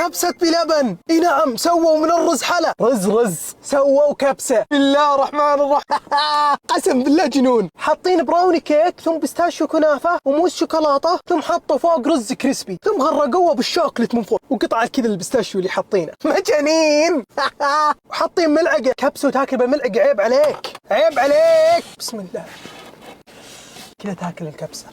كبسة بلبن. اي نعم، سووا من الرز حلا، رز سووا كبسة. بسم الله الرحمن الرحيم. قسم بالله جنون. حاطين براوني كيك، ثم بيستاشيو كنافة وموس شوكولاتة، ثم حطوا فوق رز كريسبي، ثم غرقوه بالشوكلت من فوق، وقطعة كذا البستاشيو اللي حاطينه. مجانين. وحاطين ملعقة كبسة وتاكل بالملعقة. عيب عليك، عيب عليك. بسم الله كذا تاكل الكبسة.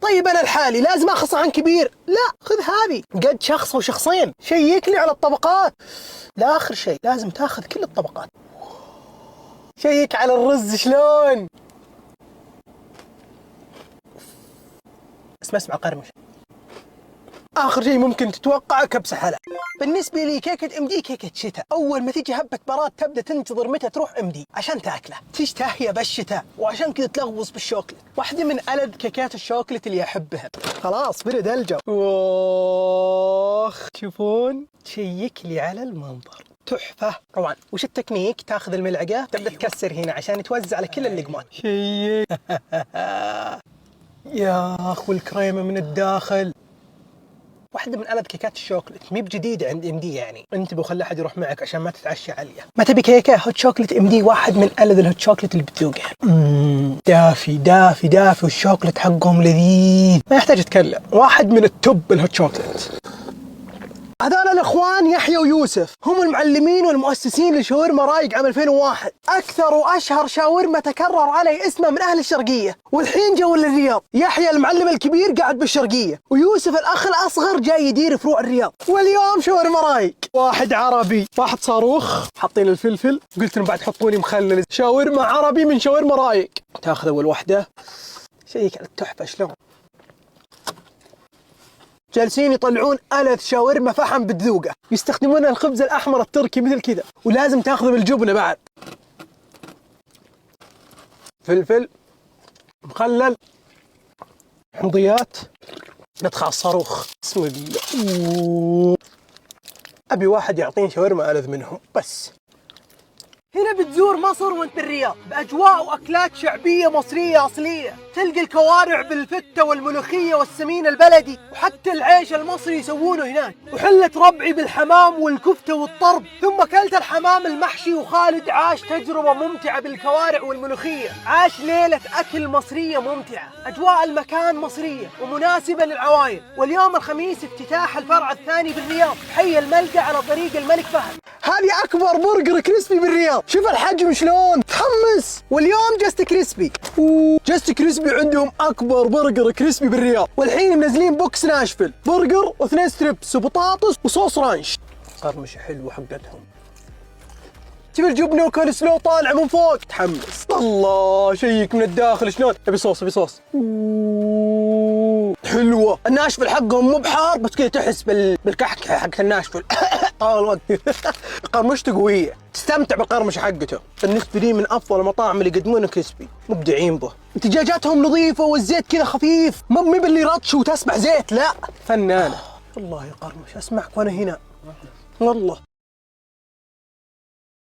طيب أنا الحالي لازم أخص عن كبير؟ لا، خذ هذه قد شخص وشخصين. شيك لي على الطبقات. لا، آخر شيء لازم تاخذ كل الطبقات. شيك على الرز شلون. اسمع قرمش. آخر شيء ممكن تتوقع كبسة حلا. بالنسبة لي كيكة MD كيكة شتاء. أول ما تيجي هبة براد تبدأ تنتظر متى تروح MD عشان تاكله. تشتهي بالشتاء وعشان كذا تلغوص بالشوكلت. واحدة من ألذ كيكات الشوكلت اللي أحبها. خلاص برد الجو. واخ، تشوفون؟ تشيك لي على المنظر. تحفة. طبعا وش التكنيك؟ تاخذ الملعقة تبدأ تكسر هنا عشان توزع على كل اللقمات. شيك. يا أخ، والكريمة من الداخل. واحدة من ألذ كيكات الشوكلت، مي بجديدة عند MD يعني. انتبه وخلي أحد يروح معك عشان ما تتعشى عليها. ما تبي كيكة؟ هوت شوكلت MD واحد من ألذ الهوت شوكلت اللي بتذوقها. دافي والشوكلت حقهم لذيذ، ما يحتاج أتكلم. واحد من التوب الهوت شوكلت. هذول الأخوان يحيى ويوسف هم المعلمين والمؤسسين لشاورما رايق عام 2001. أكثر وأشهر شاورما تكرر عليه اسمه من أهل الشرقية، والحين جو للرياض. يحيى المعلم الكبير قاعد بالشرقية، ويوسف الأخ الأصغر جاي يدير فروع الرياض. واليوم شاورما رايق، واحد عربي واحد صاروخ. حاطين الفلفل، قلت لهم بعد حطوني مخلل. شاورما عربي من شاورما رايق. تاخذ أول واحدة، شيك على التحفة شلون. جالسين يطلعون ألذ شاورما فحم بتذوقه. يستخدمون الخبز الأحمر التركي مثل كذا، ولازم تاخذه بالجبنة بعد. فلفل مخلل، حمضيات، ندخل الصاروخ. بسم الله. أبي واحد يعطيني شاورما ألذ منهم بس. هنا بتزور مصر وانت بالرياض، بأجواء وأكلات شعبية مصرية أصلية. تلقى الكوارع بالفتة والملوخية والسمين البلدي، وحتى العيش المصري يسوونه هناك. وحلة ربعي بالحمام والكفتة والطرب. ثم كلت الحمام المحشي، وخالد عاش تجربة ممتعة بالكوارع والملوخية. عاش ليلة أكل مصرية ممتعة. أجواء المكان مصرية ومناسبة للعوائل. واليوم الخميس افتتاح الفرع الثاني بالرياض، حي الملقا على طريق الملك فهد. هذه أكبر برجر كريسبي بالرياض. شوف الحجم شلون، تحمس. واليوم جست كريسبي. جست كريسبي عندهم أكبر برجر كريسبي بالرياض. والحين منزلين بوكس ناشفل برجر و2 ستريبس وبطاطس وصوص رانش. قرمشة حلوة حقتهم. شوف الجبنة وكل سلو طالع من فوق. تحمس. الله، شيك من الداخل شلون. ابي صوص. حلوة. الناشفل حقهم مو بحار، بس كذا تحس بالكحك حق الناشفل. طال الوقت. قرمشته قوية، تستمتع بالقرمشة حقته. بالنسبة لي من أفضل المطاعم اللي يقدمونه كريسبي، مبدعين به. دجاجاتهم نظيفة والزيت كذا خفيف، مو باللي رطش وتسمع زيت، لا، فنانة. والله قرمش أسمعك وأنا هنا والله.